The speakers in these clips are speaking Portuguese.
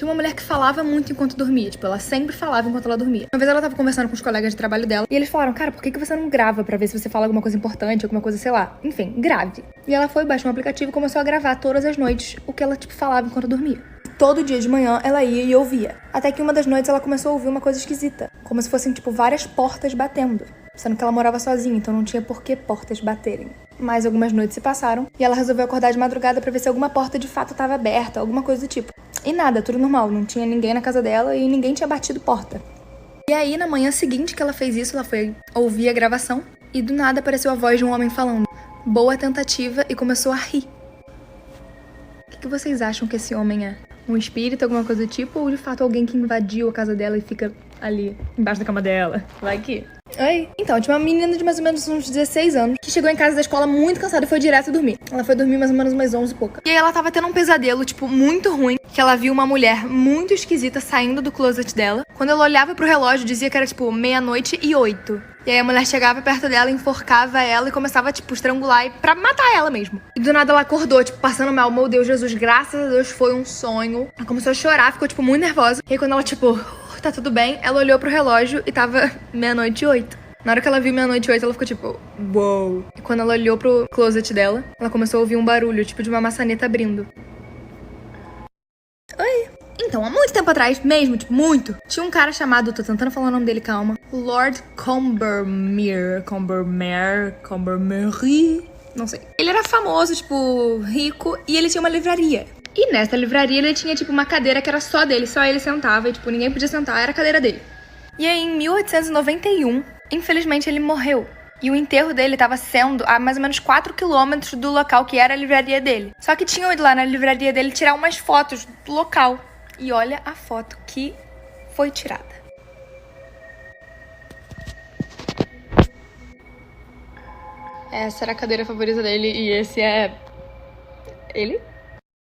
Tinha uma mulher que falava muito enquanto dormia. Tipo, ela sempre falava enquanto ela dormia. Uma vez ela tava conversando com os colegas de trabalho dela e eles falaram, cara, por que você não grava pra ver se você fala alguma coisa importante, alguma coisa, sei lá. Enfim, grave. E ela foi, baixou um aplicativo e começou a gravar todas as noites o que ela, tipo, falava enquanto dormia. Todo dia de manhã ela ia e ouvia. Até que uma das noites ela começou a ouvir uma coisa esquisita. Como se fossem, tipo, várias portas batendo. Sendo que ela morava sozinha, então não tinha por que portas baterem. Mas algumas noites se passaram e ela resolveu acordar de madrugada pra ver se alguma porta de fato estava aberta, alguma coisa do tipo. E nada, tudo normal, não tinha ninguém na casa dela e ninguém tinha batido porta. E aí, na manhã seguinte que ela fez isso, ela foi ouvir a gravação e do nada apareceu a voz de um homem falando boa tentativa e começou a rir. O que vocês acham que esse homem é? Um espírito, alguma coisa do tipo, ou de fato alguém que invadiu a casa dela e fica ali, embaixo da cama dela? Vai que... Oi? Então, tinha uma menina de mais ou menos uns 16 anos que chegou em casa da escola muito cansada e foi direto dormir. Ela foi dormir mais ou menos umas 11 e pouca. E aí ela tava tendo um pesadelo, tipo, muito ruim, que ela viu uma mulher muito esquisita saindo do closet dela. Quando ela olhava pro relógio, dizia que era, tipo, 00:08. E aí a mulher chegava perto dela, enforcava ela e começava, tipo, estrangular e pra matar ela mesmo. E do nada ela acordou, tipo, passando mal. Meu Deus, Jesus, graças a Deus, foi um sonho. Ela começou a chorar, ficou, tipo, muito nervosa. E aí quando ela, tipo, tá tudo bem, ela olhou pro relógio e tava 00:08. Na hora que ela viu 00:08, ela ficou tipo, uou. E quando ela olhou pro closet dela, ela começou a ouvir um barulho, tipo de uma maçaneta abrindo. Oi. Então, há muito tempo atrás, mesmo, tipo, muito, tinha um cara chamado, tô tentando falar o nome dele, calma, Lord Combermere, não sei. Ele era famoso, tipo, rico, e ele tinha uma livraria. E nessa livraria ele tinha, tipo, uma cadeira que era só dele, só ele sentava, e, tipo, ninguém podia sentar, era a cadeira dele. E aí, em 1891, infelizmente, ele morreu. E o enterro dele estava sendo a mais ou menos 4 quilômetros do local que era a livraria dele. Só que tinham ido lá na livraria dele tirar umas fotos do local. E olha a foto que foi tirada. Essa era a cadeira favorita dele e esse é... ele?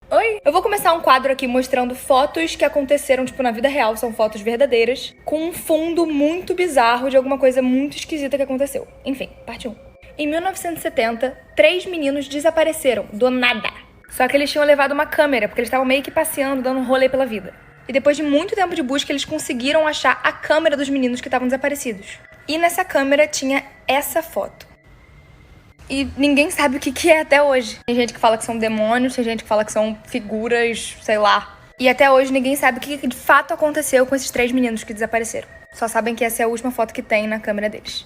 Oi! Eu vou começar um quadro aqui mostrando fotos que aconteceram, tipo, na vida real, são fotos verdadeiras, com um fundo muito bizarro de alguma coisa muito esquisita que aconteceu. Enfim, parte 1. Em 1970, 3 meninos desapareceram, do nada. Só que eles tinham levado uma câmera, porque eles estavam meio que passeando, dando um rolê pela vida. E depois de muito tempo de busca, eles conseguiram achar a câmera dos meninos que estavam desaparecidos. E nessa câmera tinha essa foto. E ninguém sabe o que é até hoje. Tem gente que fala que são demônios, tem gente que fala que são figuras, sei lá. E até hoje ninguém sabe o que de fato aconteceu com esses 3 meninos que desapareceram. Só sabem que essa é a última foto que tem na câmera deles.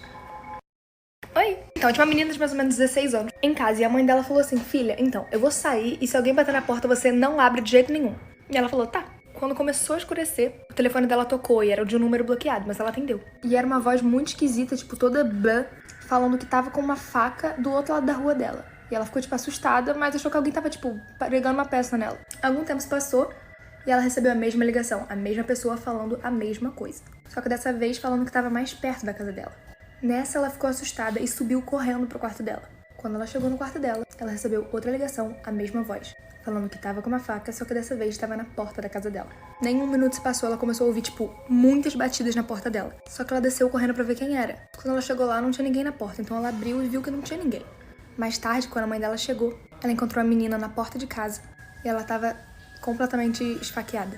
Oi! Então, tinha uma menina de mais ou menos 16 anos em casa e a mãe dela falou assim, filha, então, eu vou sair e se alguém bater na porta você não abre de jeito nenhum. E ela falou, tá. Quando começou a escurecer, o telefone dela tocou e era de um número bloqueado, mas ela atendeu. E era uma voz muito esquisita, tipo, toda blá, falando que tava com uma faca do outro lado da rua dela. E ela ficou, tipo, assustada, mas achou que alguém tava, tipo, pregando uma peça nela. Algum tempo se passou e ela recebeu a mesma ligação, a mesma pessoa falando a mesma coisa. Só que dessa vez falando que tava mais perto da casa dela. Nessa, ela ficou assustada e subiu correndo pro quarto dela. Quando ela chegou no quarto dela, ela recebeu outra ligação, a mesma voz, falando que tava com uma faca, só que dessa vez estava na porta da casa dela. Nem um minuto se passou, ela começou a ouvir, tipo, muitas batidas na porta dela. Só que ela desceu correndo pra ver quem era. Quando ela chegou lá, não tinha ninguém na porta, então ela abriu e viu que não tinha ninguém. Mais tarde, quando a mãe dela chegou, ela encontrou a menina na porta de casa e ela tava completamente esfaqueada.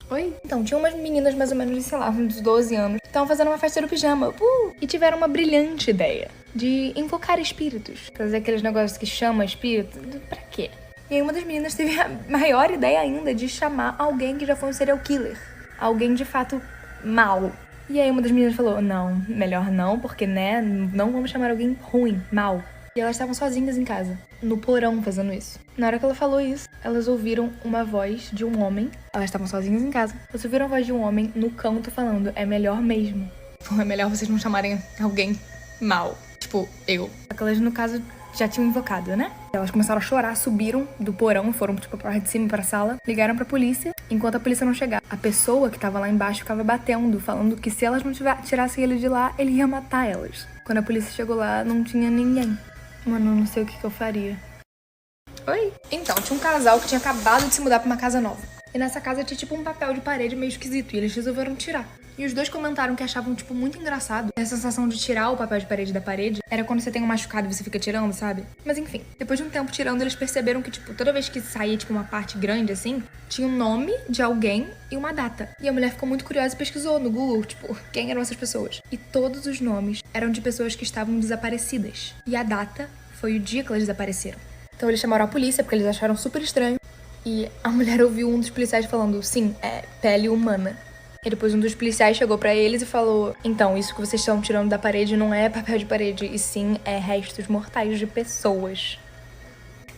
Oi? Então, tinha umas meninas mais ou menos de, sei lá, uns 12 anos, que estavam fazendo uma festa no pijama, e tiveram uma brilhante ideia de invocar espíritos. Fazer aqueles negócios que chama espírito, pra quê? E aí uma das meninas teve a maior ideia ainda de chamar alguém que já foi um serial killer. Alguém de fato mal. E aí uma das meninas falou, não, melhor não, porque, né, não vamos chamar alguém ruim, mal. E elas estavam sozinhas em casa, no porão fazendo isso. Na hora que ela falou isso, elas ouviram uma voz de um homem. Elas estavam sozinhas em casa. Elas ouviram a voz de um homem no canto falando, é melhor mesmo. É melhor vocês não chamarem alguém mal. Tipo, eu. Aquelas, no caso, já tinham invocado, né? Elas começaram a chorar, subiram do porão, foram, tipo, pra parte de cima, pra sala. Ligaram pra polícia. Enquanto a polícia não chegava, a pessoa que tava lá embaixo ficava batendo, falando que se elas não tirassem ele de lá, ele ia matar elas. Quando a polícia chegou lá, não tinha ninguém. Mano, eu não sei o que eu faria. Oi? Então, tinha um casal que tinha acabado de se mudar pra uma casa nova. E nessa casa tinha tipo um papel de parede meio esquisito e eles resolveram tirar. E os dois comentaram que achavam, tipo, muito engraçado. A sensação de tirar o papel de parede da parede era quando você tem um machucado e você fica tirando, sabe? Mas enfim, depois de um tempo tirando, eles perceberam que, tipo, toda vez que saía, tipo, uma parte grande, assim, tinha um nome de alguém e uma data. E a mulher ficou muito curiosa e pesquisou no Google, tipo, quem eram essas pessoas. E todos os nomes eram de pessoas que estavam desaparecidas. E a data foi o dia que elas desapareceram. Então eles chamaram a polícia porque eles acharam super estranho. E a mulher ouviu um dos policiais falando, sim, é pele humana. E depois um dos policiais chegou pra eles e falou, então, isso que vocês estão tirando da parede não é papel de parede, e sim é restos mortais de pessoas.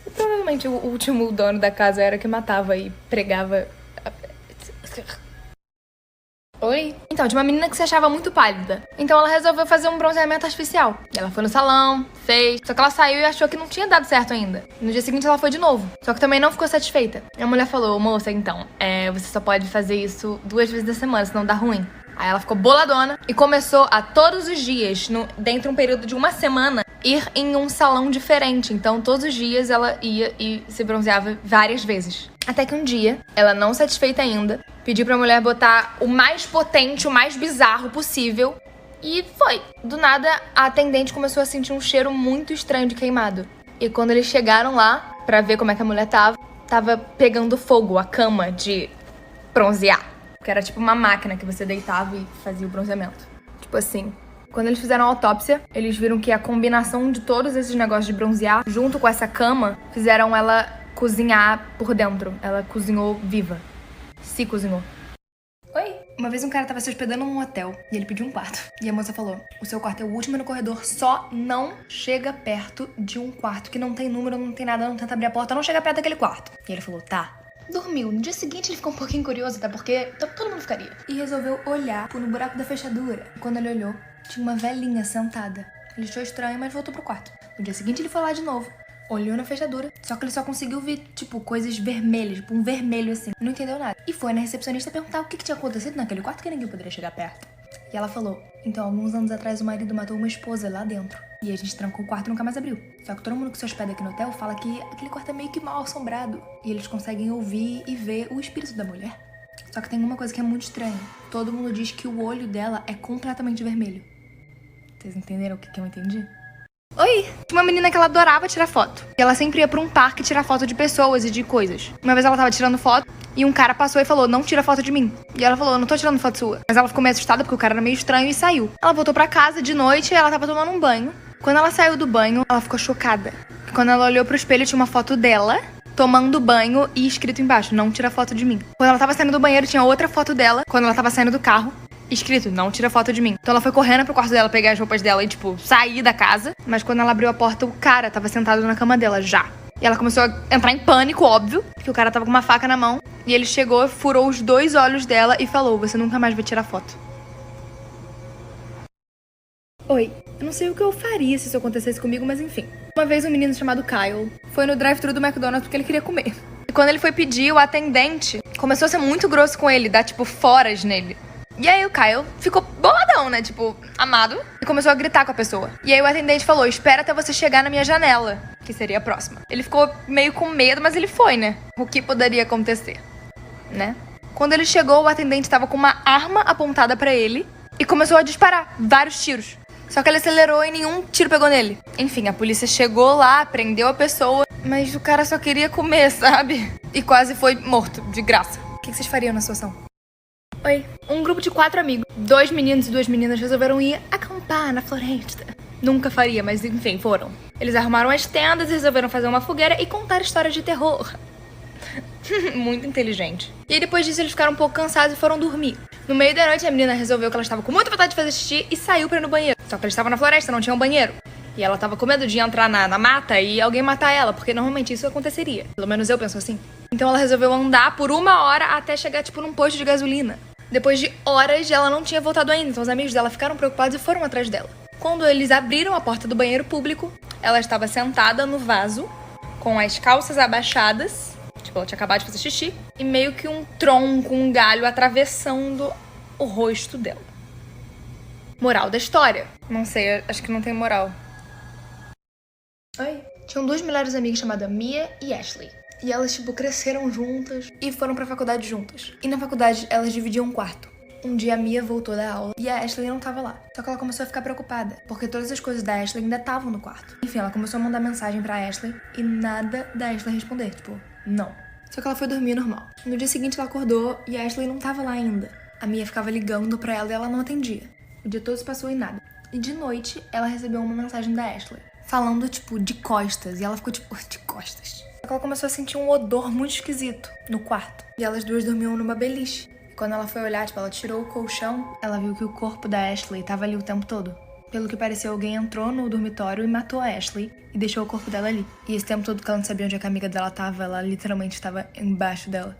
E provavelmente o último dono da casa era que matava e pregava... Oi? Então, tinha uma menina que se achava muito pálida. Então ela resolveu fazer um bronzeamento artificial. E ela foi no salão, fez. Só que ela saiu e achou que não tinha dado certo ainda. No dia seguinte ela foi de novo. Só que também não ficou satisfeita. E a mulher falou, moça, então, você só pode fazer isso 2 vezes na semana, senão dá ruim. Aí ela ficou boladona e começou a todos os dias, dentro de um período de 1 semana, ir em um salão diferente. Então todos os dias ela ia e se bronzeava várias vezes. Até que um dia, ela não satisfeita ainda, pediu pra mulher botar o mais potente, o mais bizarro possível. E foi. Do nada, a atendente começou a sentir um cheiro muito estranho de queimado. E quando eles chegaram lá, pra ver como é que a mulher tava pegando fogo a cama de bronzear. Que era tipo uma máquina que você deitava e fazia o bronzeamento. Tipo assim. Quando eles fizeram a autópsia, eles viram que a combinação de todos esses negócios de bronzear, junto com essa cama, fizeram ela cozinhar por dentro. Ela cozinhou viva. Se cozinhou. Oi? Uma vez um cara tava se hospedando num hotel e ele pediu um quarto. E a moça falou, o seu quarto é o último no corredor, só não chega perto de um quarto que não tem número, não tem nada, não tenta abrir a porta, não chega perto daquele quarto. E ele falou, tá. Dormiu. No dia seguinte ele ficou um pouquinho curioso, até porque todo mundo ficaria. E resolveu olhar no buraco da fechadura. Quando ele olhou, tinha uma velhinha sentada. Ele achou estranho, mas voltou pro quarto. No dia seguinte ele foi lá de novo. Olhou na fechadura, só que ele só conseguiu ver, tipo, coisas vermelhas, tipo um vermelho assim. Não entendeu nada. E foi na recepcionista perguntar o que tinha acontecido naquele quarto que ninguém poderia chegar perto. E ela falou, então, alguns anos atrás o marido matou uma esposa lá dentro. E a gente trancou o quarto e nunca mais abriu. Só que todo mundo que se hospeda aqui no hotel fala que aquele quarto é meio que mal assombrado. E eles conseguem ouvir e ver o espírito da mulher. Só que tem uma coisa que é muito estranha. Todo mundo diz que o olho dela é completamente vermelho. Vocês entenderam o que eu entendi? Oi! Tinha uma menina que ela adorava tirar foto. E ela sempre ia pra um parque tirar foto de pessoas e de coisas. Uma vez ela tava tirando foto e um cara passou e falou, não tira foto de mim. E ela falou, não tô tirando foto sua. Mas ela ficou meio assustada porque o cara era meio estranho e saiu. Ela voltou pra casa de noite e ela tava tomando um banho. Quando ela saiu do banho, ela ficou chocada. Quando ela olhou pro espelho, tinha uma foto dela tomando banho e escrito embaixo, não tira foto de mim. Quando ela tava saindo do banheiro, tinha outra foto dela. Quando ela tava saindo do carro, escrito, não tira foto de mim. Então ela foi correndo pro quarto dela, pegar as roupas dela e, tipo, sair da casa. Mas quando ela abriu a porta, o cara tava sentado na cama dela, já. E ela começou a entrar em pânico, óbvio, que o cara tava com uma faca na mão. E ele chegou, furou os 2 olhos dela e falou, você nunca mais vai tirar foto. Oi, eu não sei o que eu faria se isso acontecesse comigo, mas enfim. Uma vez um menino chamado Kyle foi no drive-thru do McDonald's porque ele queria comer. E quando ele foi pedir, o atendente começou a ser muito grosso com ele, dar, tipo, foras nele. E aí o Kyle ficou boladão, né? Tipo, amado. E começou a gritar com a pessoa. E aí o atendente falou, espera até você chegar na minha janela, que seria a próxima. Ele ficou meio com medo, mas ele foi, né? O que poderia acontecer, né? Quando ele chegou, o atendente tava com uma arma apontada pra ele e começou a disparar vários tiros. Só que ele acelerou e nenhum tiro pegou nele. Enfim, a polícia chegou lá, prendeu a pessoa, mas o cara só queria comer, sabe? E quase foi morto, de graça. O que vocês fariam na situação? Oi. Um grupo de 4 amigos, 2 meninos e 2 meninas resolveram ir acampar na floresta. Nunca faria, mas enfim, foram. Eles arrumaram as tendas e resolveram fazer uma fogueira e contar histórias de terror. Muito inteligente. E aí depois disso eles ficaram um pouco cansados e foram dormir. No meio da noite a menina resolveu que ela estava com muita vontade de fazer xixi e saiu pra ir no banheiro. Só que eles estavam na floresta, não tinha um banheiro. E ela tava com medo de entrar na mata e alguém matar ela, porque normalmente isso aconteceria. Pelo menos eu penso assim. Então ela resolveu andar por 1 hora até chegar tipo num posto de gasolina. Depois de horas ela não tinha voltado ainda, então os amigos dela ficaram preocupados e foram atrás dela. Quando eles abriram a porta do banheiro público, ela estava sentada no vaso, com as calças abaixadas. Tipo, ela tinha acabado de fazer xixi. E meio que um tronco, um galho atravessando o rosto dela. Moral da história. Não sei, acho que não tem moral. Oi. Tinham 2 melhores amigas chamadas Mia e Ashley. E elas, tipo, cresceram juntas e foram pra faculdade juntas. E na faculdade, elas dividiam um quarto. Um dia a Mia voltou da aula e a Ashley não tava lá. Só que ela começou a ficar preocupada, porque todas as coisas da Ashley ainda estavam no quarto. Enfim, ela começou a mandar mensagem pra Ashley e nada da Ashley responder, tipo, não. Só que ela foi dormir normal. No dia seguinte ela acordou e a Ashley não tava lá ainda. A Mia ficava ligando pra ela e ela não atendia. O dia todo se passou em nada. E de noite ela recebeu uma mensagem da Ashley, falando, tipo, de costas. E ela ficou, tipo, de costas. Só que ela começou a sentir um odor muito esquisito no quarto. E elas duas dormiam numa beliche. Quando ela foi olhar, tipo, ela tirou o colchão, ela viu que o corpo da Ashley tava ali o tempo todo. Pelo que pareceu, alguém entrou no dormitório e matou a Ashley e deixou o corpo dela ali. E esse tempo todo que ela não sabia onde a amiga dela tava, ela literalmente estava embaixo dela.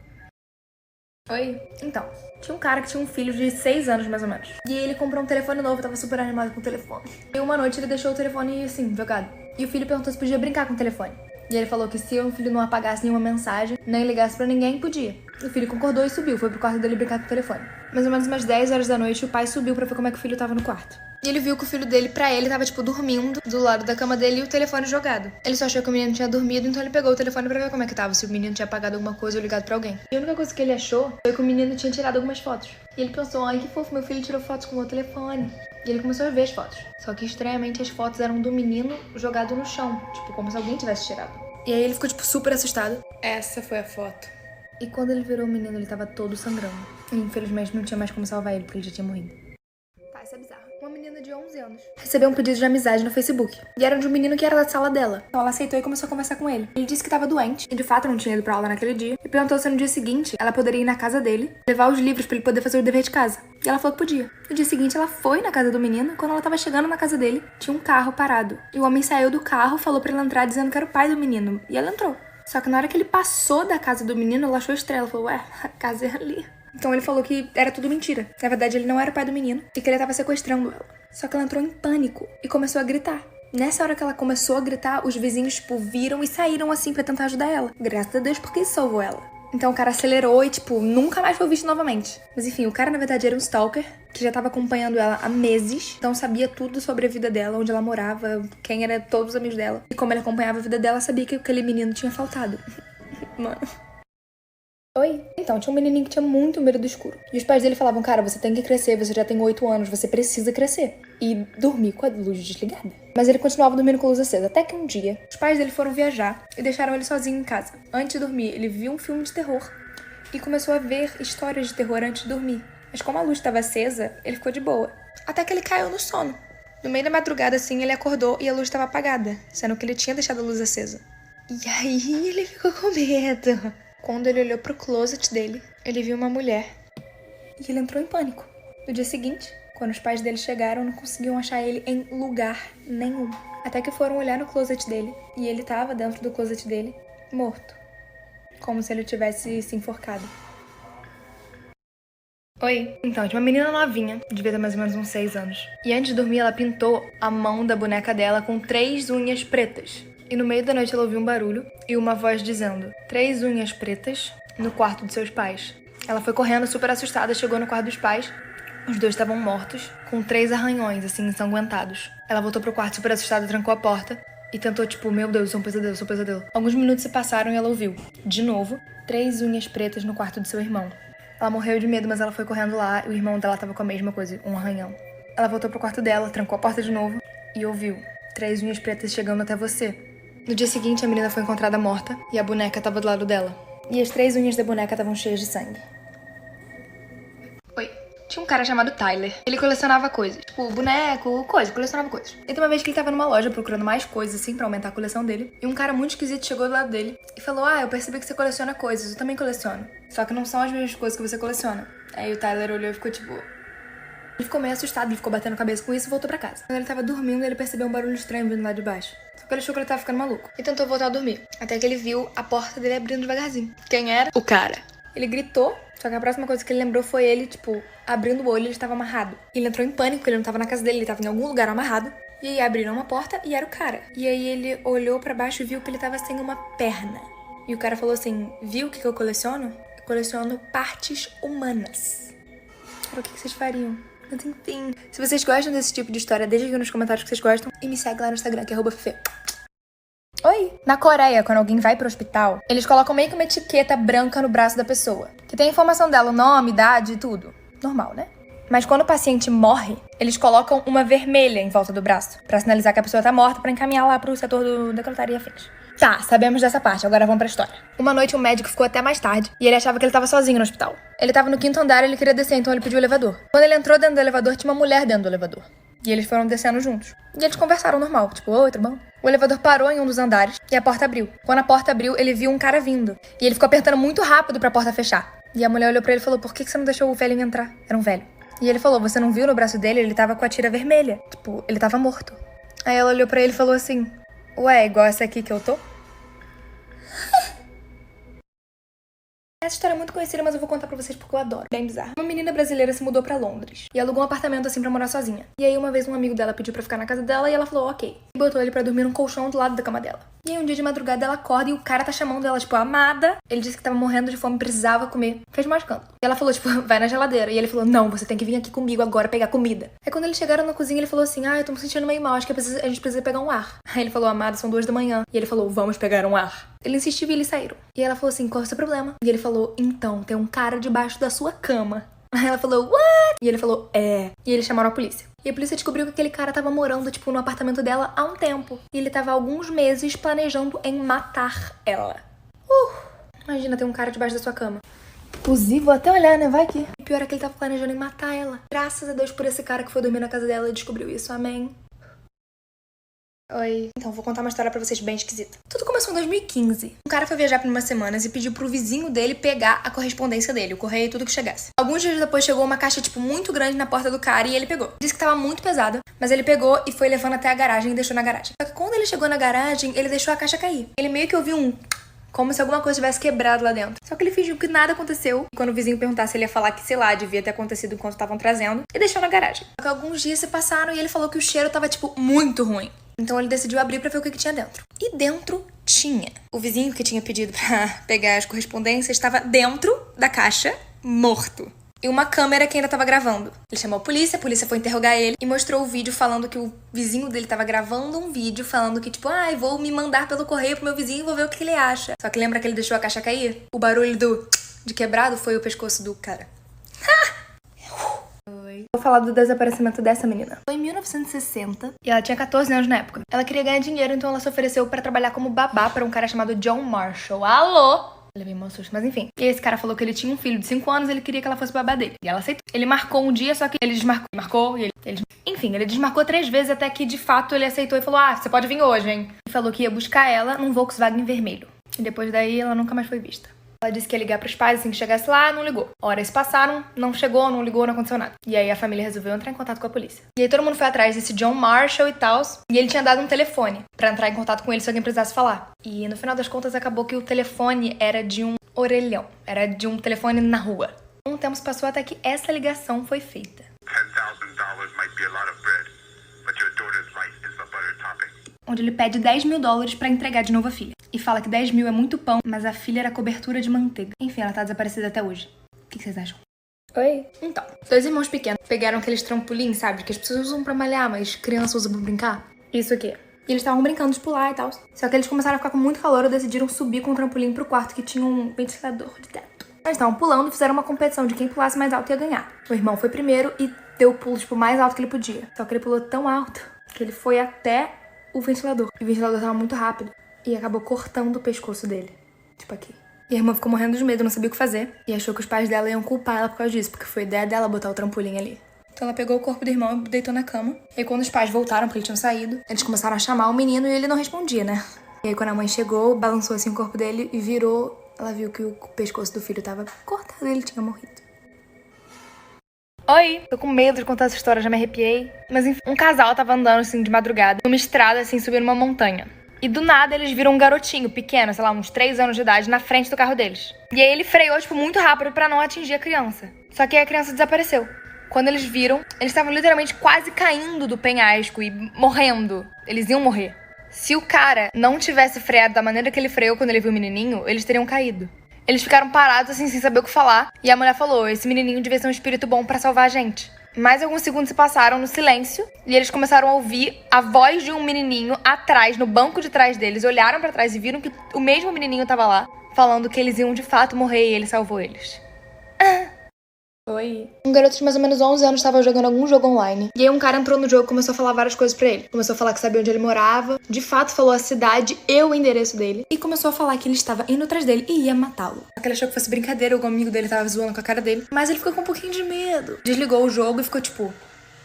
Oi? Então, tinha um cara que tinha um filho de 6 anos, mais ou menos. E ele comprou um telefone novo, tava super animado com o telefone. E uma noite ele deixou o telefone, assim, jogado. E o filho perguntou se podia brincar com o telefone. E ele falou que se o filho não apagasse nenhuma mensagem, nem ligasse pra ninguém, podia. O filho concordou e subiu, foi pro quarto dele brincar com o telefone. Mais ou menos umas 10 horas da noite, o pai subiu pra ver como é que o filho tava no quarto. E ele viu que o filho dele, pra ele, tava, tipo, dormindo do lado da cama dele e o telefone jogado. Ele só achou que o menino tinha dormido, então ele pegou o telefone pra ver como é que tava, se o menino tinha apagado alguma coisa ou ligado pra alguém. E a única coisa que ele achou foi que o menino tinha tirado algumas fotos. E ele pensou, ai, que fofo, meu filho tirou fotos com o meu telefone. E ele começou a ver as fotos. Só que, estranhamente, as fotos eram do menino jogado no chão, tipo, como se alguém tivesse tirado. E aí ele ficou, tipo, super assustado. Essa foi a foto. E quando ele virou o menino, ele tava todo sangrando. E, infelizmente, não tinha mais como salvar ele, porque ele já tinha morrido. Tá, isso é bizarro. Uma menina de 11 anos recebeu um pedido de amizade no Facebook. E era de um menino que era da sala dela. Então ela aceitou e começou a conversar com ele. Ele disse que tava doente, e de fato não tinha ido pra aula naquele dia. E perguntou se no dia seguinte ela poderia ir na casa dele, levar os livros pra ele poder fazer o dever de casa. E ela falou que podia. No dia seguinte ela foi na casa do menino. Quando ela tava chegando na casa dele, tinha um carro parado. E o homem saiu do carro, falou pra ela entrar dizendo que era o pai do menino. E ela entrou. Só que na hora que ele passou da casa do menino, ela achou estranho. Ela falou, ué, a casa é ali. Então ele falou que era tudo mentira. Na verdade, ele não era o pai do menino e que ele tava sequestrando ela. Só que ela entrou em pânico e começou a gritar. Nessa hora que ela começou a gritar, os vizinhos, tipo, viram e saíram assim pra tentar ajudar ela. Graças a Deus, porque isso salvou ela. Então o cara acelerou e, tipo, nunca mais foi visto novamente. Mas enfim, o cara na verdade era um stalker que já tava acompanhando ela há meses. Então sabia tudo sobre a vida dela, onde ela morava, quem eram todos os amigos dela. E como ele acompanhava a vida dela, sabia que aquele menino tinha faltado. Mano. Oi? Então, tinha um menininho que tinha muito medo do escuro. E os pais dele falavam, cara, você tem que crescer, você já tem 8 anos, você precisa crescer. E dormir com a luz desligada. Mas ele continuava dormindo com a luz acesa, até que um dia, os pais dele foram viajar e deixaram ele sozinho em casa. Antes de dormir, ele viu um filme de terror e começou a ver histórias de terror antes de dormir. Mas como a luz estava acesa, ele ficou de boa. Até que ele caiu no sono. No meio da madrugada, assim, ele acordou e a luz estava apagada, sendo que ele tinha deixado a luz acesa. E aí ele ficou com medo. Quando ele olhou pro closet dele, ele viu uma mulher. E ele entrou em pânico. No dia seguinte, quando os pais dele chegaram, não conseguiam achar ele em lugar nenhum. Até que foram olhar no closet dele. E ele tava dentro do closet dele, morto. Como se ele tivesse se enforcado. Oi. Então, tinha uma menina novinha, devia ter mais ou menos uns 6 anos. E antes de dormir, ela pintou a mão da boneca dela com 3 unhas pretas. E no meio da noite ela ouviu um barulho e uma voz dizendo 3 unhas pretas no quarto de seus pais. Ela foi correndo super assustada, chegou no quarto dos pais. Os dois estavam mortos, com 3 arranhões, assim, ensanguentados. Ela voltou pro quarto super assustada, trancou a porta e tentou, tipo, meu Deus, isso é um pesadelo, isso é um pesadelo. Alguns minutos se passaram e ela ouviu, de novo, 3 unhas pretas no quarto de seu irmão. Ela morreu de medo, mas ela foi correndo lá e o irmão dela tava com a mesma coisa, um arranhão. Ela voltou pro quarto dela, trancou a porta de novo e ouviu 3 unhas pretas chegando até você. No dia seguinte, a menina foi encontrada morta e a boneca tava do lado dela. E as 3 unhas da boneca estavam cheias de sangue. Oi. Tinha um cara chamado Tyler. Ele colecionava coisas. Tipo, boneco, colecionava coisas. E tem uma vez que ele tava numa loja procurando mais coisas, assim, pra aumentar a coleção dele. E um cara muito esquisito chegou do lado dele e falou, eu percebi que você coleciona coisas, eu também coleciono. Só que não são as mesmas coisas que você coleciona. Aí o Tyler olhou e ficou tipo... Ele ficou meio assustado, ele ficou batendo a cabeça com isso e voltou pra casa. Quando ele tava dormindo, ele percebeu um barulho estranho vindo lá de baixo. Só que ele achou que ele tava ficando maluco. E tentou voltar a dormir. Até que ele viu a porta dele abrindo devagarzinho. Quem era? O cara. Ele gritou, só que a próxima coisa que ele lembrou foi ele, tipo, abrindo o olho e ele estava amarrado. E ele entrou em pânico, porque ele não tava na casa dele, ele tava em algum lugar amarrado. E aí abriram uma porta e era o cara. E aí ele olhou pra baixo e viu que ele tava sem uma perna. E o cara falou assim, viu o que eu coleciono? Eu coleciono partes humanas. Era o que vocês fariam? Mas enfim, se vocês gostam desse tipo de história, deixa aqui nos comentários que vocês gostam. E me segue lá no Instagram, que é @fefe. Oi! Na Coreia, quando alguém vai pro hospital, eles colocam meio que uma etiqueta branca no braço da pessoa, que tem a informação dela, o nome, idade e tudo. normal, né? Mas quando o paciente morre, eles colocam uma vermelha em volta do braço, pra sinalizar que a pessoa tá morta, pra encaminhar lá pro setor do necrotério e afins. Tá, sabemos dessa parte, agora vamos pra história. Uma noite um médico ficou até mais tarde e ele achava que ele tava sozinho no hospital. Ele tava no 5º andar e ele queria descer, então ele pediu o elevador. Quando ele entrou dentro do elevador, tinha uma mulher dentro do elevador. E eles foram descendo juntos. E eles conversaram normal, tipo, oi, tudo bom? O elevador parou em um dos andares e a porta abriu. Quando a porta abriu, ele viu um cara vindo. E ele ficou apertando muito rápido pra porta fechar. E a mulher olhou pra ele e falou, por que você não deixou o velhinho entrar? Era um velho. E ele falou, você não viu no braço dele? Ele tava com a tira vermelha. Tipo, ele tava morto. Aí ela olhou pra ele e falou assim, ué, igual essa aqui que eu tô? Essa história é muito conhecida, mas eu vou contar pra vocês porque eu adoro. Bem bizarro. Uma menina brasileira se mudou pra Londres e alugou um apartamento assim pra morar sozinha. E aí uma vez um amigo dela pediu pra ficar na casa dela e ela falou ok. E botou ele pra dormir num colchão do lado da cama dela. E aí um dia de madrugada ela acorda e o cara tá chamando ela, tipo, amada. Ele disse que tava morrendo de fome, precisava comer. Fez mais canto. E ela falou, tipo, vai na geladeira. E ele falou, não, você tem que vir aqui comigo agora pegar comida. Aí quando eles chegaram na cozinha, ele falou assim, eu tô me sentindo meio mal, acho que a gente precisa pegar um ar. Aí ele falou, amada, são 2 da manhã. E ele falou, vamos pegar um ar. Ele insistiu e eles saíram. E ela falou assim, qual é o seu problema? E ele falou, então, tem um cara debaixo da sua cama. Aí ela falou, what? E ele falou, é. E eles chamaram a polícia. E a polícia descobriu que aquele cara tava morando, tipo, no apartamento dela há um tempo. E ele tava há alguns meses planejando em matar ela. Imagina ter um cara debaixo da sua cama. Inclusive, vou até olhar, né? Vai que... E pior é que ele tava planejando em matar ela. Graças a Deus por esse cara que foi dormir na casa dela e descobriu isso. Amém. Oi. Então, vou contar uma história pra vocês bem esquisita. Tudo começou em 2015. Um cara foi viajar por umas semanas e pediu pro vizinho dele pegar a correspondência dele, o correio e tudo que chegasse. Alguns dias depois chegou uma caixa, tipo, muito grande na porta do cara e ele pegou. Disse que tava muito pesada, mas ele pegou e foi levando até a garagem e deixou na garagem. Só que quando ele chegou na garagem, ele deixou a caixa cair. Ele meio que ouviu como se alguma coisa tivesse quebrado lá dentro. Só que ele fingiu que nada aconteceu. E quando o vizinho perguntasse, ele ia falar que, sei lá, devia ter acontecido enquanto estavam trazendo. E deixou na garagem. Só que alguns dias se passaram e ele falou que o cheiro tava, tipo, muito ruim. Então ele decidiu abrir pra ver o que tinha dentro. E dentro tinha. O vizinho que tinha pedido pra pegar as correspondências estava dentro da caixa, morto. E uma câmera que ainda tava gravando. Ele chamou a polícia foi interrogar ele e mostrou o vídeo falando que o vizinho dele tava gravando um vídeo falando que, tipo, vou me mandar pelo correio pro meu vizinho e vou ver o que ele acha. Só que lembra que ele deixou a caixa cair? O barulho de quebrado foi o pescoço do cara. Vou falar do desaparecimento dessa menina. Foi em 1960 e ela tinha 14 anos na época. Ela queria ganhar dinheiro, então ela se ofereceu pra trabalhar como babá pra um cara chamado John Marshall. Alô? Levei um susto, mas enfim. E esse cara falou que ele tinha um filho de 5 anos e ele queria que ela fosse babá dele. E ela aceitou. Ele marcou um dia, só que ele desmarcou. Enfim, ele desmarcou 3 vezes até que, de fato, ele aceitou e falou, você pode vir hoje, hein? E falou que ia buscar ela num Volkswagen vermelho. E depois daí, ela nunca mais foi vista. Ela disse que ia ligar pros pais assim que chegasse lá, não ligou. Horas se passaram, não chegou, não ligou, não aconteceu nada. E aí a família resolveu entrar em contato com a polícia. E aí todo mundo foi atrás desse John Marshall e tal. E ele tinha dado um telefone pra entrar em contato com ele se alguém precisasse falar. E no final das contas acabou que o telefone era de um orelhão. Era de um telefone na rua. Um tempo se passou até que essa ligação foi feita. $10,000 might be a lot of bread, but your daughter's life is the butter topping. Onde ele pede $10.000 pra entregar de novo a filha. E fala que 10 mil é muito pão, mas a filha era cobertura de manteiga. Enfim, ela tá desaparecida até hoje. O que vocês acham? Oi? Então, 2 irmãos pequenos pegaram aqueles trampolins, sabe? Que as pessoas usam pra malhar, mas crianças usam pra brincar. Isso aqui. E eles estavam brincando de pular e tal. Só que eles começaram a ficar com muito calor e decidiram subir com o trampolim pro quarto que tinha um ventilador de teto. Eles estavam pulando e fizeram uma competição de quem pulasse mais alto ia ganhar. O irmão foi primeiro e deu o pulo, tipo, mais alto que ele podia. Só que ele pulou tão alto que ele foi até o ventilador. E o ventilador tava muito rápido. E acabou cortando o pescoço dele. Tipo aqui. E a irmã ficou morrendo de medo, não sabia o que fazer. E achou que os pais dela iam culpar ela por causa disso, porque foi ideia dela botar o trampolim ali. Então ela pegou o corpo do irmão e deitou na cama. E aí quando os pais voltaram, porque eles tinham saído, eles começaram a chamar o menino e ele não respondia, né? E aí quando a mãe chegou, balançou assim o corpo dele e virou, ela viu que o pescoço do filho tava cortado e ele tinha morrido. Oi! Tô com medo de contar essa história, já me arrepiei. Mas enfim, um casal tava andando assim de madrugada, numa estrada assim, subindo uma montanha. E do nada eles viram um garotinho pequeno, sei lá, uns 3 anos de idade, na frente do carro deles. E aí ele freou, tipo, muito rápido pra não atingir a criança. Só que aí a criança desapareceu. Quando eles viram, eles estavam literalmente quase caindo do penhasco e morrendo. Eles iam morrer. Se o cara não tivesse freado da maneira que ele freou quando ele viu o menininho, eles teriam caído. Eles ficaram parados assim, sem saber o que falar. E a mulher falou, esse menininho devia ser um espírito bom pra salvar a gente. Mais alguns segundos se passaram no silêncio e eles começaram a ouvir a voz de um menininho atrás, no banco de trás deles. Olharam pra trás e viram que o mesmo menininho tava lá, falando que eles iam de fato morrer e ele salvou eles. Oi. Um garoto de mais ou menos 11 anos estava jogando algum jogo online. E aí um cara entrou no jogo e começou a falar várias coisas pra ele. Começou a falar que sabia onde ele morava. De fato, falou a cidade e o endereço dele. E começou a falar que ele estava indo atrás dele e ia matá-lo. Só que ele achou que fosse brincadeira, o amigo dele tava zoando com a cara dele. Mas ele ficou com um pouquinho de medo. Desligou o jogo e ficou tipo...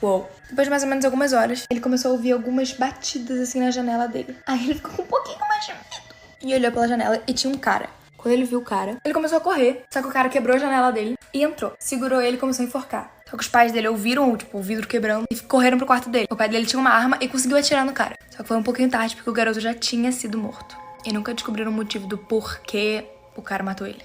Uou. Depois de mais ou menos algumas horas, ele começou a ouvir algumas batidas assim na janela dele. Aí ele ficou com um pouquinho mais de medo. E olhou pela janela e tinha um cara. Quando ele viu o cara, ele começou a correr. Só que o cara quebrou a janela dele e entrou. Segurou ele e começou a enforcar. Só que os pais dele ouviram, tipo, o vidro quebrando e correram pro quarto dele. O pai dele tinha uma arma e conseguiu atirar no cara. Só que foi um pouquinho tarde porque o garoto já tinha sido morto. E nunca descobriram o motivo do porquê o cara matou ele.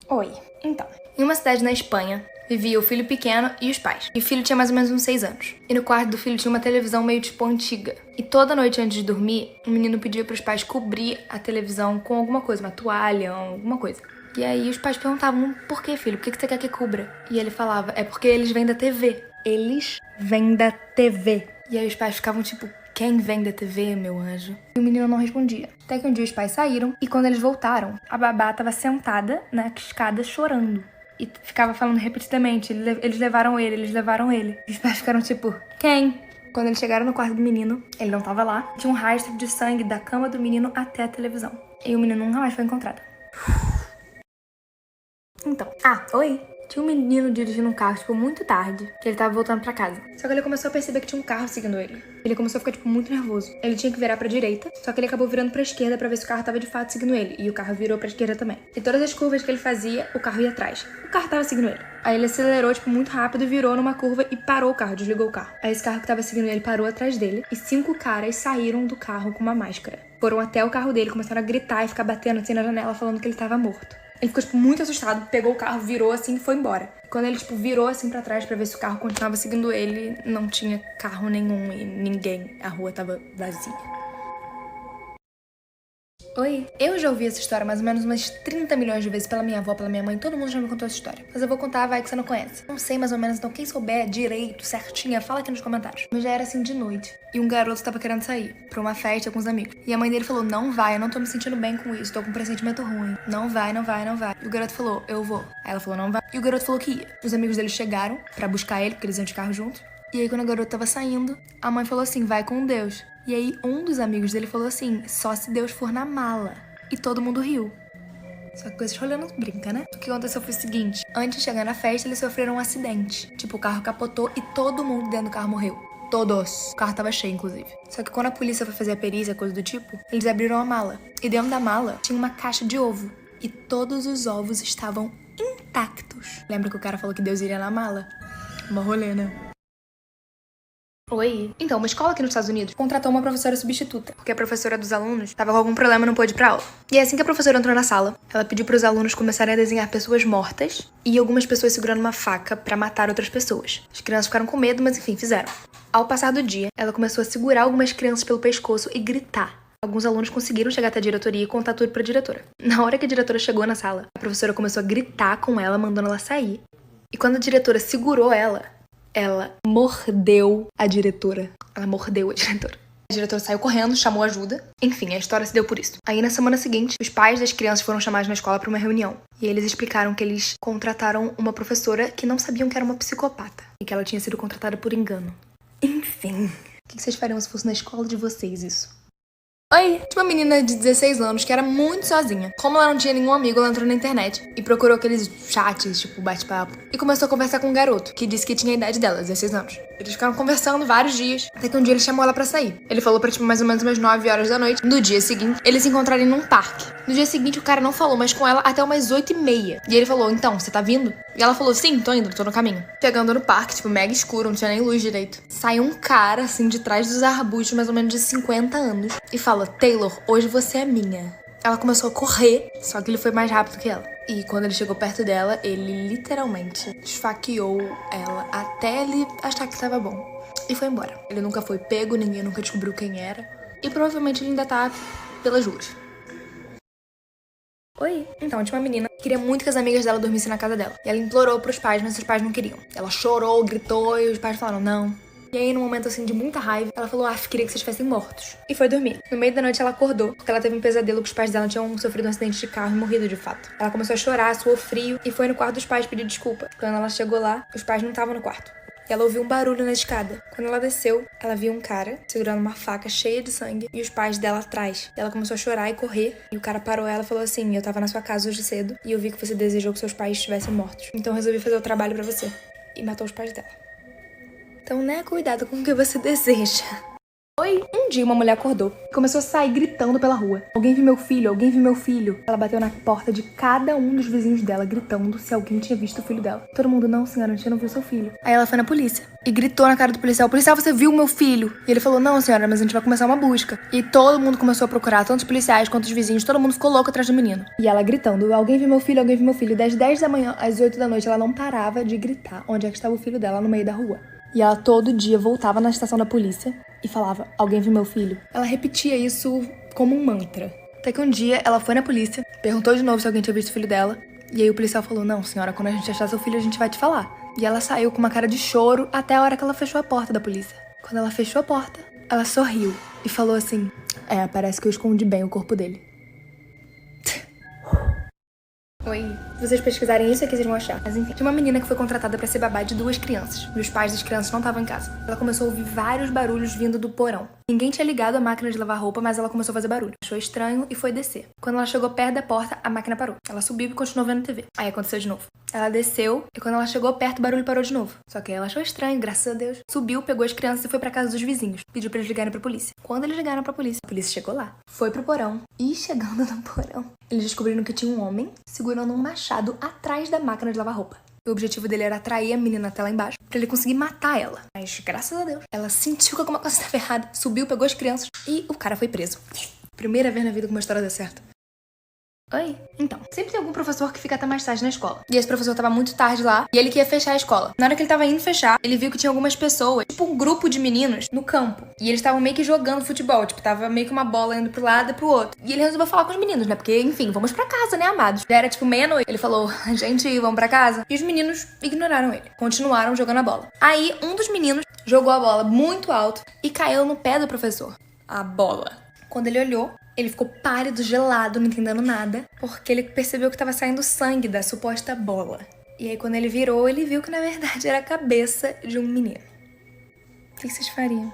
Oi. Então, em uma cidade na Espanha, vivia o filho pequeno e os pais. E o filho tinha mais ou menos uns 6 anos. E no quarto do filho tinha uma televisão meio tipo antiga. E toda noite antes de dormir, o menino pedia pros pais cobrir a televisão com alguma coisa, uma toalha, alguma coisa. E aí os pais perguntavam, por que, filho? Por que você quer que cubra? E ele falava, é porque eles vêm da TV. Eles vêm da TV. E aí os pais ficavam tipo, quem vem da TV, meu anjo? E o menino não respondia. Até que um dia os pais saíram e quando eles voltaram, a babá tava sentada na escada chorando. E ficava falando repetidamente, eles levaram ele, eles levaram ele. E os pais ficaram tipo, quem? Quando eles chegaram no quarto do menino, ele não tava lá. Tinha um rastro de sangue da cama do menino até a televisão. E o menino nunca mais foi encontrado. Então, oi. Tinha um menino dirigindo um carro, tipo, muito tarde, que ele tava voltando pra casa. Só que ele começou a perceber que tinha um carro seguindo ele. Ele começou a ficar, tipo, muito nervoso. Ele tinha que virar pra direita, só que ele acabou virando pra esquerda pra ver se o carro tava de fato seguindo ele. E o carro virou pra esquerda também. E todas as curvas que ele fazia, o carro ia atrás. O carro tava seguindo ele. Aí ele acelerou, tipo, muito rápido, virou numa curva e parou o carro, desligou o carro. Aí esse carro que tava seguindo ele parou atrás dele e 5 caras saíram do carro com uma máscara. Foram até o carro dele, começaram a gritar e ficar batendo assim na janela, falando que ele tava morto. Ele ficou, tipo, muito assustado, pegou o carro, virou assim e foi embora. Quando ele, tipo, virou assim pra trás pra ver se o carro continuava seguindo ele, não tinha carro nenhum e ninguém. A rua tava vazia. Oi. Eu já ouvi essa história mais ou menos umas 30 milhões de vezes pela minha avó, pela minha mãe. Todo mundo já me contou essa história. Mas eu vou contar, vai que você não conhece. Não sei mais ou menos, então quem souber direito, certinha, fala aqui nos comentários. Mas já era assim de noite. E um garoto tava querendo sair pra uma festa com os amigos. E a mãe dele falou, não vai, eu não tô me sentindo bem com isso. Tô com um pressentimento ruim. Não vai, não vai, não vai. E o garoto falou, eu vou. Aí ela falou, não vai. E o garoto falou que ia. Os amigos dele chegaram pra buscar ele, porque eles iam de carro junto. E aí quando o garoto tava saindo, a mãe falou assim, vai com Deus. E aí um dos amigos dele falou assim, só se Deus for na mala. E todo mundo riu. Só que com esses rolê não brinca, né? O que aconteceu foi o seguinte. Antes de chegar na festa, eles sofreram um acidente. Tipo, o carro capotou e todo mundo dentro do carro morreu. Todos. O carro tava cheio, inclusive. Só que quando a polícia foi fazer a perícia, coisa do tipo, eles abriram a mala. E dentro da mala tinha uma caixa de ovo. E todos os ovos estavam intactos. Lembra que o cara falou que Deus iria na mala? Uma rolê, né? Oi. Então, uma escola aqui nos Estados Unidos contratou uma professora substituta, porque a professora dos alunos tava com algum problema e não pôde ir pra aula. E assim que a professora entrou na sala, ela pediu pros alunos começarem a desenhar pessoas mortas e algumas pessoas segurando uma faca pra matar outras pessoas. As crianças ficaram com medo, mas enfim, fizeram. Ao passar do dia, ela começou a segurar algumas crianças pelo pescoço e gritar. Alguns alunos conseguiram chegar até a diretoria e contar tudo pra diretora. Na hora que a diretora chegou na sala, a professora começou a gritar com ela, mandando ela sair. E quando a diretora segurou ela mordeu a diretora. Ela mordeu a diretora. A diretora saiu correndo, chamou ajuda. Enfim, a história se deu por isso. Aí, na semana seguinte, os pais das crianças foram chamados na escola pra uma reunião. E eles explicaram que eles contrataram uma professora que não sabiam que era uma psicopata. E que ela tinha sido contratada por engano. Enfim. O que vocês fariam se fosse na escola de vocês isso? Oi, tinha uma menina de 16 anos que era muito sozinha. Como ela não tinha nenhum amigo, ela entrou na internet e procurou aqueles chats, tipo bate-papo. E começou a conversar com um garoto, que disse que tinha a idade dela, 16 anos. Eles ficaram conversando vários dias, até que um dia ele chamou ela pra sair. Ele falou pra, tipo, mais ou menos umas 9 horas da noite. No dia seguinte, eles se encontraram num parque. No dia seguinte, o cara não falou mais com ela até umas 8h30. E ele falou, então, você tá vindo? E ela falou, sim, tô indo, tô no caminho. Chegando no parque, tipo, mega escuro, não tinha nem luz direito. Sai um cara, assim, de trás dos arbustos, mais ou menos de 50 anos, e fala, Taylor, hoje você é minha. Ela começou a correr, só que ele foi mais rápido que ela. E quando ele chegou perto dela, ele literalmente esfaqueou ela até ele achar que tava bom. E foi embora. Ele nunca foi pego, ninguém nunca descobriu quem era. E provavelmente ele ainda tá pelas ruas. Oi. Então, tinha uma menina que queria muito que as amigas dela dormissem na casa dela. E ela implorou pros pais, mas os pais não queriam. Ela chorou, gritou e os pais falaram, não, E aí, num momento assim de muita raiva, ela falou, queria que vocês fossem mortos. E foi dormir. No meio da noite ela acordou, porque ela teve um pesadelo que os pais dela tinham sofrido um acidente de carro e morrido de fato. Ela começou a chorar, suou frio e foi no quarto dos pais pedir desculpa. Quando ela chegou lá, os pais não estavam no quarto. E ela ouviu um barulho na escada. Quando ela desceu, ela viu um cara segurando uma faca cheia de sangue e os pais dela atrás. E ela começou a chorar e correr. E o cara parou ela e falou assim, eu tava na sua casa hoje cedo e eu vi que você desejou que seus pais estivessem mortos. Então eu resolvi fazer o trabalho pra você. E matou os pais dela. Então, né, cuidado com o que você deseja. Um dia uma mulher acordou e começou a sair gritando pela rua. Alguém viu meu filho, alguém viu meu filho. Ela bateu na porta de cada um dos vizinhos dela, gritando se alguém tinha visto o filho dela. Todo mundo, não, senhora, a gente não viu seu filho. Aí ela foi na polícia e gritou na cara do policial, policial, você viu meu filho? E ele falou, não, senhora, mas a gente vai começar uma busca. E todo mundo começou a procurar, tanto os policiais quanto os vizinhos, todo mundo ficou louco atrás do menino. E ela gritando, alguém viu meu filho, alguém viu meu filho. Das 10 da manhã às 8 da noite, ela não parava de gritar onde é que estava o filho dela no meio da rua. E ela todo dia voltava na estação da polícia e falava, alguém viu meu filho? Ela repetia isso como um mantra. Até que um dia ela foi na polícia, perguntou de novo se alguém tinha visto o filho dela. E aí o policial falou, não, senhora, quando a gente achar seu filho a gente vai te falar. E ela saiu com uma cara de choro até a hora que ela fechou a porta da polícia. Quando ela fechou a porta, ela sorriu e falou assim, parece que eu escondi bem o corpo dele. Oi. Se vocês pesquisarem isso aqui, vocês vão achar. Mas enfim, tinha uma menina que foi contratada pra ser babá de 2 crianças. E os pais das crianças não estavam em casa. Ela começou a ouvir vários barulhos vindo do porão. Ninguém tinha ligado a máquina de lavar roupa, mas ela começou a fazer barulho. Achou estranho e foi descer. Quando ela chegou perto da porta, a máquina parou. Ela subiu e continuou vendo TV. Aí aconteceu de novo. Ela desceu e quando ela chegou perto, o barulho parou de novo. Só que ela achou estranho, graças a Deus. Subiu, pegou as crianças e foi pra casa dos vizinhos. Pediu pra eles ligarem pra polícia. Quando eles ligaram pra polícia, a polícia chegou lá. Foi pro porão. E chegando no porão, eles descobriram que tinha um homem segurando um machado atrás da máquina de lavar roupa. O objetivo dele era atrair a menina até lá embaixo, pra ele conseguir matar ela. Mas, graças a Deus, ela sentiu que alguma coisa estava errada, subiu, pegou as crianças e o cara foi preso. Primeira vez na vida que uma história deu certo. Oi? Então, sempre tem algum professor que fica até mais tarde na escola. E esse professor tava muito tarde lá, e ele que ia fechar a escola. Na hora que ele tava indo fechar, ele viu que tinha algumas pessoas, tipo um grupo de meninos, no campo. E eles estavam meio que jogando futebol, tipo, tava meio que uma bola indo pro lado e pro outro. E ele resolveu falar com os meninos, né? Porque, enfim, vamos pra casa, né, amados? Já era tipo meia-noite. Ele falou, gente, vamos pra casa. E os meninos ignoraram ele. Continuaram jogando a bola. Aí, um dos meninos jogou a bola muito alto e caiu no pé do professor. A bola. Quando ele olhou, ele ficou pálido, gelado, não entendendo nada, porque ele percebeu que estava saindo sangue da suposta bola. E aí, quando ele virou, ele viu que, na verdade, era a cabeça de um menino. O que vocês fariam?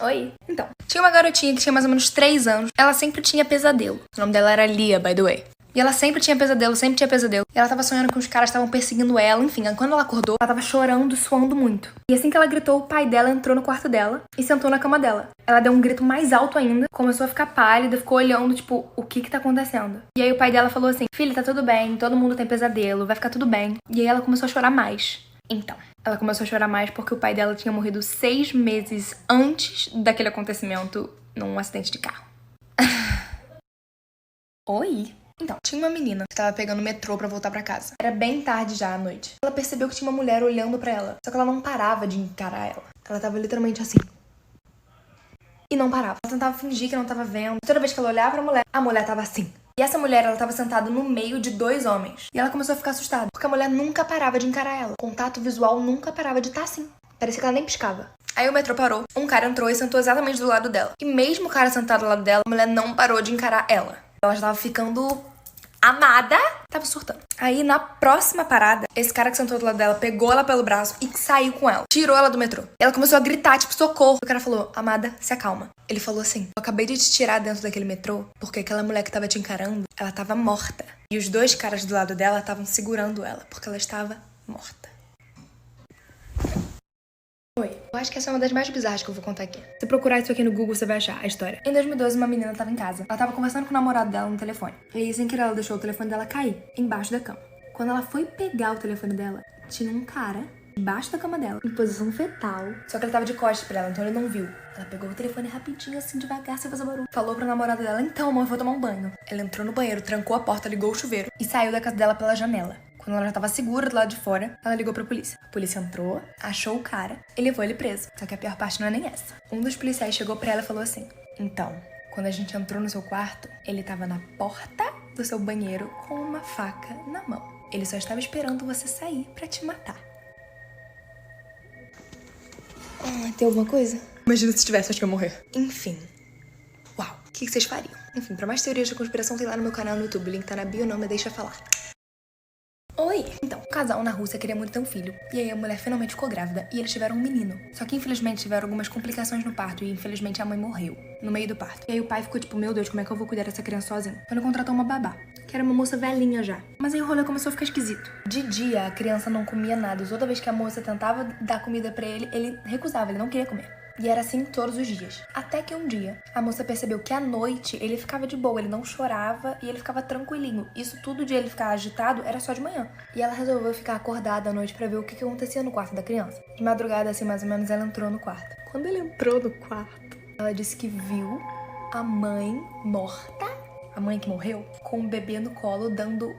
Oi? Então, tinha uma garotinha que tinha mais ou menos 3 anos. Ela sempre tinha pesadelo. O nome dela era Lia, by the way. E ela sempre tinha pesadelo, sempre tinha pesadelo. E ela tava sonhando que os caras estavam perseguindo ela. Enfim, quando ela acordou, ela tava chorando, suando muito. E assim que ela gritou, o pai dela entrou no quarto dela e sentou na cama dela. Ela deu um grito mais alto ainda, começou a ficar pálida, ficou olhando, tipo, o que tá acontecendo? E aí o pai dela falou assim, filha, tá tudo bem, todo mundo tem pesadelo, vai ficar tudo bem. E aí ela começou a chorar mais. Então, ela começou a chorar mais porque o pai dela tinha morrido 6 meses antes daquele acontecimento num acidente de carro. Oi? Então, tinha uma menina que tava pegando o metrô pra voltar pra casa. Era bem tarde já à noite. Ela percebeu que tinha uma mulher olhando pra ela. Só que ela não parava de encarar ela. Ela tava literalmente assim. E não parava. Ela tentava fingir que não tava vendo. Toda vez que ela olhava pra mulher, a mulher tava assim. E essa mulher, ela tava sentada no meio de 2 homens. E ela começou a ficar assustada. Porque a mulher nunca parava de encarar ela. O contato visual nunca parava de estar assim. Parecia que ela nem piscava. Aí o metrô parou. Um cara entrou e sentou exatamente do lado dela. E mesmo o cara sentado do lado dela, a mulher não parou de encarar ela. Ela já tava ficando amada, tava surtando. Aí, na próxima parada, esse cara que sentou do lado dela pegou ela pelo braço e saiu com ela. Tirou ela do metrô. Ela começou a gritar, tipo, socorro. O cara falou, amada, se acalma. Ele falou assim, eu acabei de te tirar dentro daquele metrô porque aquela mulher que tava te encarando, ela tava morta. E os 2 caras do lado dela estavam segurando ela porque ela estava morta. Oi. Eu acho que essa é uma das mais bizarras que eu vou contar aqui. Se procurar isso aqui no Google, você vai achar a história. Em 2012, uma menina tava em casa. Ela tava conversando com o namorado dela no telefone. E aí, sem querer, ela deixou o telefone dela cair embaixo da cama. Quando ela foi pegar o telefone dela, tinha um cara embaixo da cama dela, em posição fetal. Só que ele tava de costas pra ela, então ele não viu. Ela pegou o telefone rapidinho, assim, devagar, sem fazer barulho. Falou pro namorado dela, então, amor, eu vou tomar um banho. Ela entrou no banheiro, trancou a porta, ligou o chuveiro e saiu da casa dela pela janela. Quando ela já tava segura do lado de fora, ela ligou pra polícia. A polícia entrou, achou o cara e levou ele preso. Só que a pior parte não é nem essa. Um dos policiais chegou pra ela e falou assim, então, quando a gente entrou no seu quarto, ele tava na porta do seu banheiro com uma faca na mão. Ele só estava esperando você sair pra te matar. Tem alguma coisa? Imagina se tivesse, acho que eu ia morrer. Enfim. Uau, o que vocês fariam? Enfim, pra mais teorias de conspiração, tem lá no meu canal no YouTube. O link tá na bio, não me deixa falar. Oi! Então, o casal na Rússia queria muito ter um filho. E aí a mulher finalmente ficou grávida e eles tiveram um menino. Só que infelizmente tiveram algumas complicações no parto e infelizmente a mãe morreu no meio do parto. E aí o pai ficou tipo, meu Deus, como é que eu vou cuidar dessa criança sozinho? Então ele contratou uma babá, que era uma moça velhinha já. Mas aí o rolê começou a ficar esquisito. De dia a criança não comia nada. E toda vez que a moça tentava dar comida pra ele, ele recusava, ele não queria comer. E era assim todos os dias. Até que um dia, a moça percebeu que à noite ele ficava de boa, ele não chorava e ele ficava tranquilinho. Isso tudo de ele ficar agitado era só de manhã. E ela resolveu ficar acordada à noite pra ver o que acontecia no quarto da criança. De madrugada, assim, mais ou menos, ela entrou no quarto. Quando ele entrou no quarto, ela disse que viu a mãe morta, a mãe que morreu, com o bebê no colo dando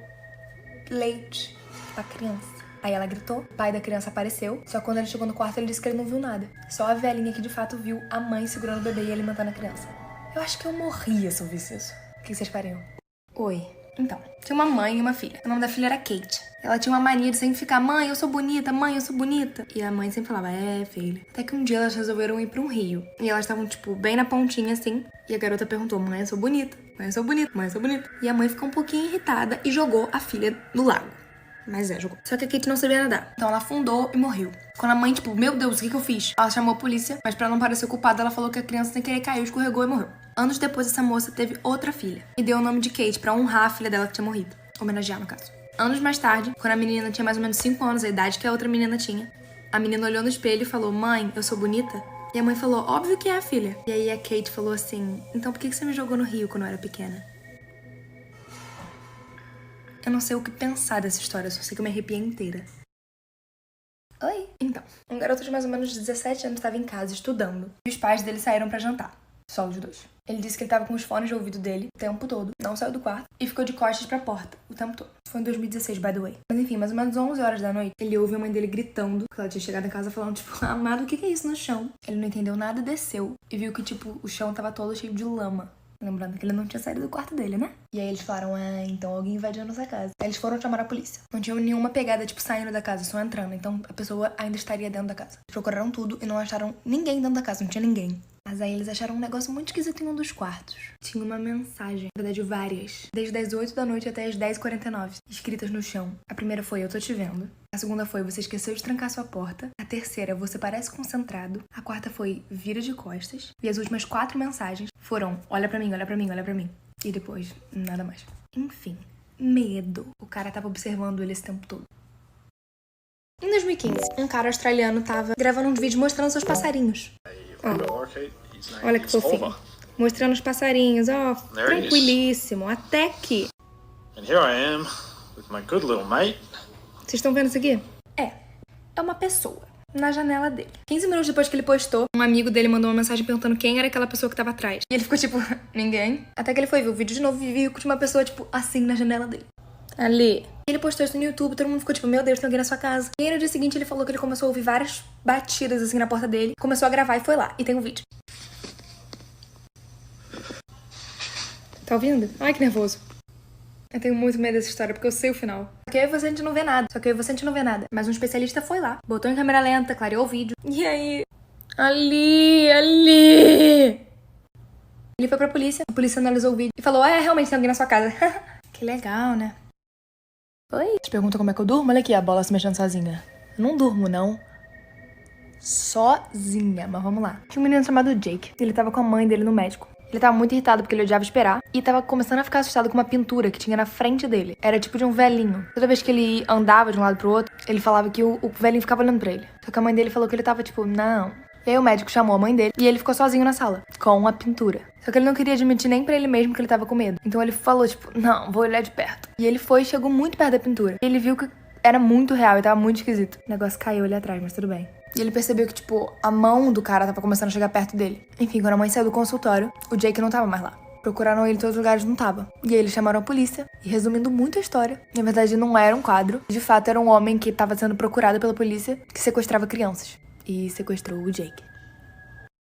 leite pra criança. Aí ela gritou, o pai da criança apareceu, só que quando ele chegou no quarto ele disse que ele não viu nada. Só a velhinha que de fato viu a mãe segurando o bebê e alimentando a criança. Eu acho que eu morria se eu visse isso. O que vocês fariam? Oi. Então, tinha uma mãe e uma filha. O nome da filha era Kate. Ela tinha uma mania de sempre ficar, mãe, eu sou bonita, mãe, eu sou bonita. E a mãe sempre falava, filha. Até que um dia elas resolveram ir pra um rio. E elas estavam, tipo, bem na pontinha, assim. E a garota perguntou, mãe, eu sou bonita, mãe, eu sou bonita, mãe, eu sou bonita. E a mãe ficou um pouquinho irritada e jogou a filha no lago. Mas jogou. Só que a Kate não sabia nadar. Então ela afundou e morreu. Quando a mãe, tipo, meu Deus, o que eu fiz? Ela chamou a polícia, mas pra não parecer culpada, ela falou que a criança sem querer caiu, escorregou e morreu. Anos depois, essa moça teve outra filha. E deu o nome de Kate pra honrar a filha dela que tinha morrido. Homenagear, no caso. Anos mais tarde, quando a menina tinha mais ou menos 5 anos, a idade que a outra menina tinha, a menina olhou no espelho e falou, mãe, eu sou bonita? E a mãe falou, óbvio que é, filha. E aí a Kate falou assim, então por que você me jogou no rio quando eu era pequena? Eu não sei o que pensar dessa história, eu só sei que eu me arrepiei inteira. Oi. Então, um garoto de mais ou menos 17 anos estava em casa estudando. E os pais dele saíram pra jantar. Só os dois. Ele disse que ele tava com os fones de ouvido dele o tempo todo, não saiu do quarto e ficou de costas pra porta o tempo todo. Foi em 2016, by the way. Mas enfim, mais ou menos 11 horas da noite, ele ouve a mãe dele gritando, porque ela tinha chegado em casa falando, tipo, amado, o que é isso no chão? Ele não entendeu nada, desceu e viu que, tipo, o chão tava todo cheio de lama. Lembrando que ele não tinha saído do quarto dele, né? E aí eles falaram, então alguém invadiu a nossa casa. Aí eles foram chamar a polícia. Não tinha nenhuma pegada, tipo, saindo da casa, só entrando. Então a pessoa ainda estaria dentro da casa. Eles procuraram tudo e não acharam ninguém dentro da casa, não tinha ninguém. Mas aí eles acharam um negócio muito esquisito em um dos quartos. Tinha uma mensagem, na verdade várias, desde as 8 da noite até as 10h49, escritas no chão. A primeira foi, eu tô te vendo. A segunda foi, você esqueceu de trancar sua porta. A terceira, você parece concentrado. A quarta foi, vira de costas. E as últimas 4 mensagens foram, olha pra mim, olha pra mim, olha pra mim. E depois, nada mais. Enfim, medo. O cara tava observando ele esse tempo todo. Em 2015, um cara australiano tava gravando um vídeo mostrando seus passarinhos. Olha que fofinho. Mostrando os passarinhos, tranquilíssimo. Até que... And here I am with my good little mate. Vocês estão vendo isso aqui? É uma pessoa na janela dele. 15 minutos depois que ele postou, um amigo dele mandou uma mensagem perguntando quem era aquela pessoa que tava atrás. E ele ficou tipo, ninguém. Até que ele foi ver o vídeo de novo e viu que tinha uma pessoa, tipo, assim na janela dele. Ali. Ele postou isso no YouTube, todo mundo ficou tipo, meu Deus, tem alguém na sua casa. E aí no dia seguinte ele falou que ele começou a ouvir várias batidas assim na porta dele. Começou a gravar e foi lá. E tem um vídeo. Tá ouvindo? Ai, que nervoso. Eu tenho muito medo dessa história, porque eu sei o final. Só que eu e você a gente não vê nada. Mas um especialista foi lá, botou em câmera lenta, clareou o vídeo. E aí... Ali! Ele foi pra polícia, a polícia analisou o vídeo e falou, realmente tem alguém na sua casa. Que legal, né? Oi? Te pergunta como é que eu durmo? Olha aqui a bola se mexendo sozinha. Eu não durmo, não. Sozinha, mas vamos lá. Tinha um menino chamado Jake. Ele tava com a mãe dele no médico. Ele tava muito irritado porque ele odiava esperar. E tava começando a ficar assustado com uma pintura que tinha na frente dele. Era tipo de um velhinho. Toda vez que ele andava de um lado pro outro, ele falava que o velhinho ficava olhando pra ele. Só que a mãe dele falou que ele tava tipo, não. E aí o médico chamou a mãe dele e ele ficou sozinho na sala, com a pintura. Só que ele não queria admitir nem pra ele mesmo que ele tava com medo. Então ele falou tipo, não, vou olhar de perto. E ele foi e chegou muito perto da pintura. E ele viu que era muito real e tava muito esquisito. O negócio caiu ali atrás, mas tudo bem. E ele percebeu que, tipo, a mão do cara tava começando a chegar perto dele. Enfim, quando a mãe saiu do consultório, o Jake não tava mais lá. Procuraram ele em todos os lugares, não tava. E aí eles chamaram a polícia. E resumindo muito a história, na verdade não era um quadro. De fato, era um homem que tava sendo procurado pela polícia que sequestrava crianças. E sequestrou o Jake.